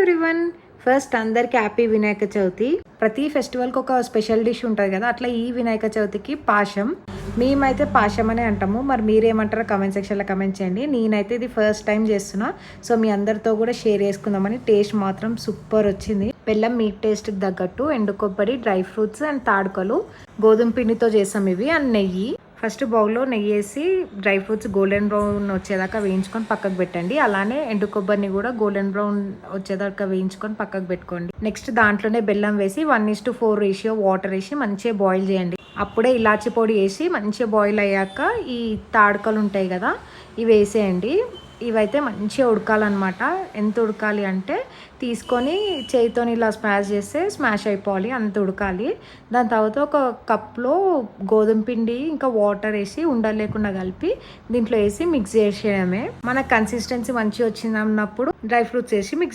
Everyone, first అందరికి happy Vinayaka Chavithi. ప్రతి ఫెస్టివల్కి ఒక స్పెషల్ డిష్ ఉంటుంది కదా, అట్లా ఈ వినాయక చవితికి పాశం. మేమైతే పాశం అనే అంటాము, మరి మీరేమంటారో కమెంట్ సెక్షన్లో కమెంట్ చేయండి. నేనైతే ఇది ఫస్ట్ టైం చేస్తున్నా, సో మీ అందరితో కూడా షేర్ చేసుకుందామని. టేస్ట్ మాత్రం సూపర్ వచ్చింది. బెల్లం మీ టేస్ట్కి తగ్గట్టు, ఎండు కొబ్బరి, డ్రై ఫ్రూట్స్ అండ్ తాడుకలు, గోధుమ పిండితో చేసాం ఇవి, అండ్ నెయ్యి. ఫస్ట్ బౌల్లో నెయ్యి వేసి డ్రై ఫ్రూట్స్ గోల్డెన్ బ్రౌన్ వచ్చేదాకా వేయించుకొని పక్కకు పెట్టండి. అలానే ఎండు కొబ్బరిని కూడా గోల్డెన్ బ్రౌన్ వచ్చేదాకా వేయించుకొని పక్కకు పెట్టుకోండి. నెక్స్ట్ దాంట్లోనే బెల్లం వేసి 1:4 రేషియో వాటర్ వేసి మంచిగా బాయిల్ చేయండి. అప్పుడే ఇలాచి పొడి వేసి మంచిగా బాయిల్ అయ్యాక ఈ తాడుకలు ఉంటాయి కదా, ఇవి వేసేయండి. ఇవైతే మంచిగా ఉడకాలన్నమాట. ఎంత ఉడకాలి అంటే తీసుకొని చేయితో ఇలా స్మాష్ చేస్తే స్మాష్ అయిపోవాలి, అంత ఉడకాలి. దాని తర్వాత ఒక కప్లో గోధుమ పిండి ఇంకా వాటర్ వేసి ఉండలు లేకుండా కలిపి దీంట్లో వేసి మిక్స్ చేసేయడమే. మన కన్సిస్టెన్సీ మంచిగా వచ్చింది అన్నప్పుడు డ్రై ఫ్రూట్స్ వేసి మిక్స్